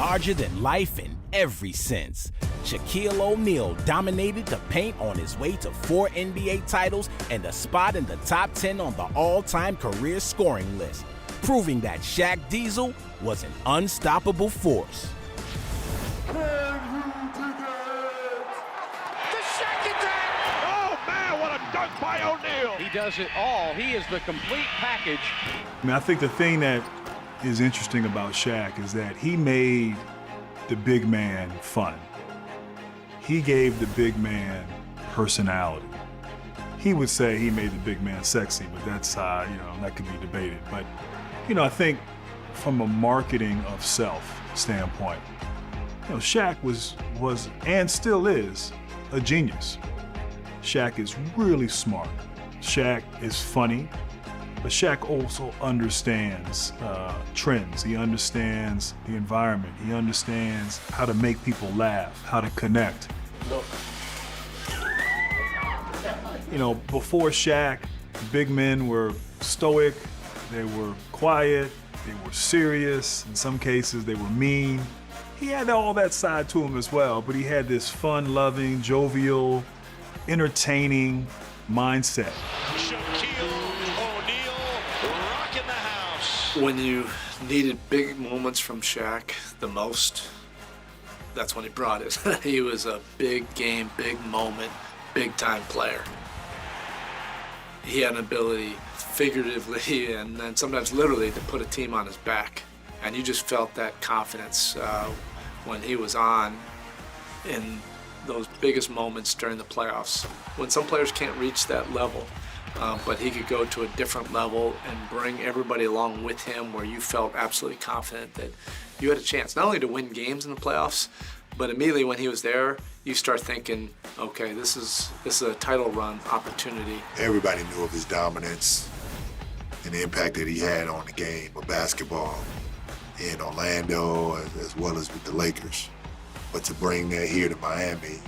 larger than life in every sense. Shaquille O'Neal dominated the paint on his way to 4 NBA titles and a spot in the top 10 on the all-time career scoring list, proving that Shaq Diesel was an unstoppable force. Can you dig it? The Shaq attack! Oh, man, what a dunk by O'Neal! He does it all. He is the complete package. I mean, I think the thing that is interesting about Shaq is that he made the big man fun. He gave the big man personality. He would say he made the big man sexy, but that's, that could be debated. But, I think from a marketing of self standpoint, Shaq was and still is a genius. Shaq is really smart. Shaq is funny, but Shaq also understands trends. He understands the environment. He understands how to make people laugh, how to connect. Before Shaq, big men were stoic, they were quiet, they were serious. In some cases, they were mean. He had all that side to him as well, but he had this fun-loving, jovial, entertaining mindset. Shaquille O'Neal rocking the house. When you needed big moments from Shaq the most, that's when he brought it. He was a big game, big moment, big-time player. He had an ability, figuratively and then sometimes literally, to put a team on his back. And you just felt that confidence when he was on in those biggest moments during the playoffs. When some players can't reach that level, but he could go to a different level and bring everybody along with him where you felt absolutely confident that you had a chance, not only to win games in the playoffs, but immediately when he was there, you start thinking, okay, this is a title run opportunity. Everybody knew of his dominance and the impact that he had on the game of basketball in Orlando as well as with the Lakers. But to bring that here to Miami,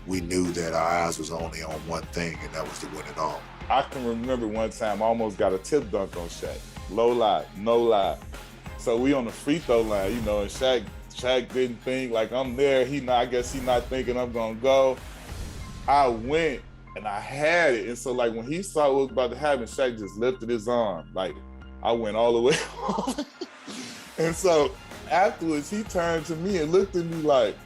we knew that our eyes was only on one thing, and that was to win it all. I can remember one time I almost got a tip dunk on Shaq. Low lie, no lie. So we on the free throw line, and Shaq didn't think like I'm there. I guess he not thinking I'm gonna go. I went and I had it, and so like when he saw what was about to happen, Shaq just lifted his arm. Like I went all the way home. And so afterwards, he turned to me and looked at me like,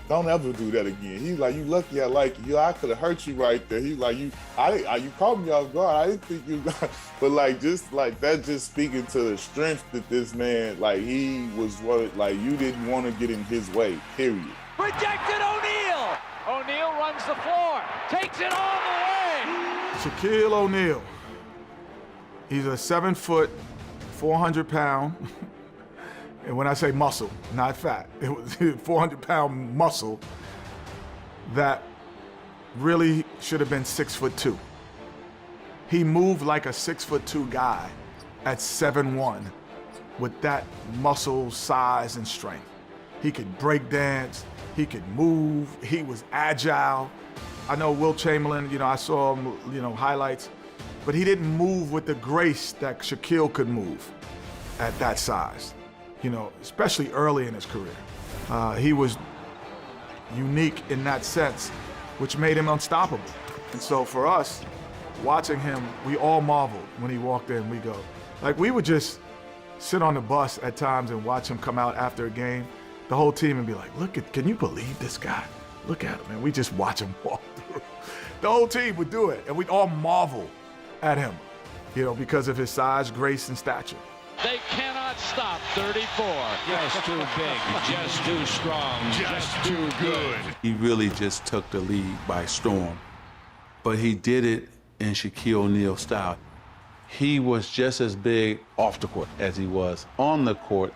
"Don't ever do that again." He's like, "You lucky I like you. I could have hurt you right there." He's like, "You caught me off guard. I didn't think you," but like just like that, just speaking to the strength that this man, like he was like you didn't want to get in his way. Period. Rejected O'Neal. O'Neal runs the floor, takes it all the way. Shaquille O'Neal. He's a 7-foot, 400-pound. And when I say muscle, not fat, it was 400-pound muscle that really should have been 6'2". He moved like a 6'2" guy at 7'1" with that muscle size and strength. He could break dance, he could move, he was agile. I know Wilt Chamberlain, I saw him, highlights, but he didn't move with the grace that Shaquille could move at that size. Especially early in his career. He was unique in that sense, which made him unstoppable. And so for us, watching him, we all marveled when he walked in. We go, like we would just sit on the bus at times and watch him come out after a game, the whole team, and be like, can you believe this guy? Look at him, and we just watch him walk through. The whole team would do it, and we'd all marvel at him, because of his size, grace, and stature. They cannot stop 34. Just too big, just too strong, just too good. He really just took the lead by storm, but he did it in Shaquille O'Neal style. He was just as big off the court as he was on the court,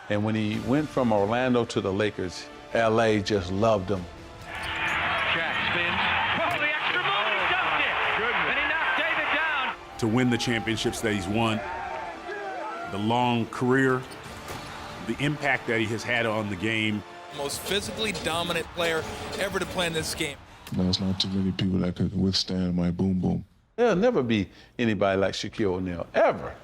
and when he went from Orlando to the Lakers, LA just loved him. Shaq spins. Oh, the extra move, he dunked it. Goodness. And he knocked David down. To win the championships that he's won, the long career, the impact that he has had on the game. Most physically dominant player ever to play in this game. There's not too many people that could withstand my boom boom. There'll never be anybody like Shaquille O'Neal, ever.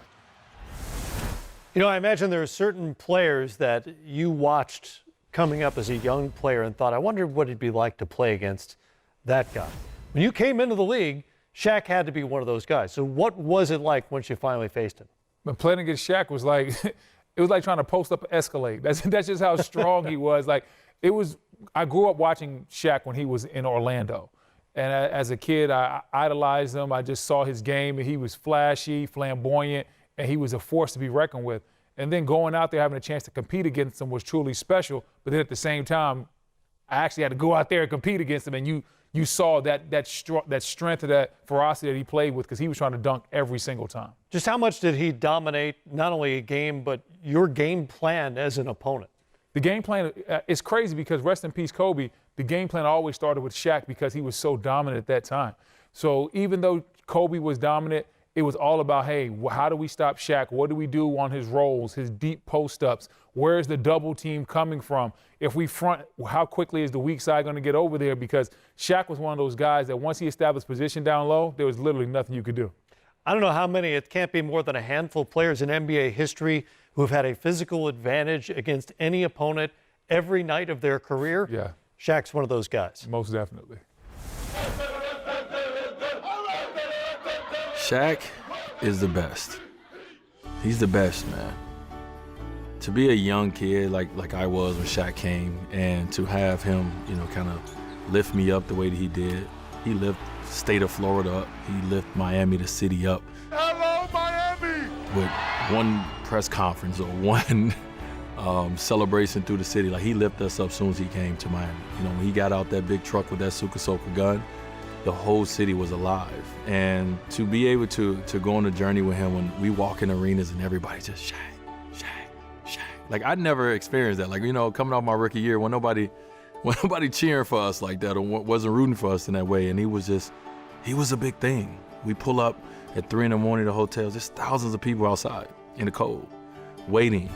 You know, I imagine there are certain players that you watched coming up as a young player and thought, I wonder what it'd be like to play against that guy. When you came into the league, Shaq had to be one of those guys. So what was it like once you finally faced him? But playing against Shaq was like, it was like trying to post up an Escalade. That's just how strong he was. Like, it was, I grew up watching Shaq when he was in Orlando. And as a kid, I idolized him. I just saw his game, and he was flashy, flamboyant, and he was a force to be reckoned with. And then going out there, having a chance to compete against him was truly special. But then at the same time, I actually had to go out there and compete against him. And you saw that strength of that ferocity that he played with, because he was trying to dunk every single time. Just how much did he dominate not only a game, but your game plan as an opponent? The game plan is crazy because, rest in peace, Kobe, the game plan always started with Shaq because he was so dominant at that time. So even though Kobe was dominant, it was all about, hey, how do we stop Shaq? What do we do on his rolls, his deep post-ups? Where is the double team coming from? If we front, how quickly is the weak side going to get over there? Because Shaq was one of those guys that once he established position down low, there was literally nothing you could do. I don't know how many, it can't be more than a handful of players in NBA history who have had a physical advantage against any opponent every night of their career. Yeah. Shaq's one of those guys. Most definitely. Shaq is the best. He's the best, man. To be a young kid like I was when Shaq came, and to have him, you know, kind of lift me up the way that he did. He lifted state of Florida up. He lifted Miami, the city, up. Hello, Miami! With one press conference or one celebration through the city. Like, he lifted us up as soon as he came to Miami. You know, when he got out that big truck with that Suka Soka gun, the whole city was alive. And to be able to go on a journey with him when we walk in arenas and everybody just Shaq, Shaq, Shaq. Like, I'd never experienced that. Like, you know, coming off my rookie year when nobody cheering for us like that or wasn't rooting for us in that way. And he was a big thing. We pull up at 3 in the morning to hotels. There's thousands of people outside in the cold waiting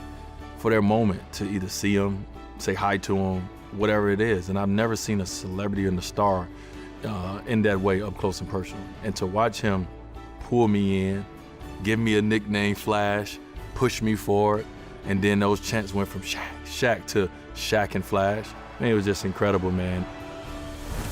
for their moment to either see him, say hi to him, whatever it is. And I've never seen a celebrity and a star in that way up close and personal. And to watch him pull me in, give me a nickname, Flash, push me forward, and then those chants went from Shaq to Shaq and Flash. Man, it was just incredible, man.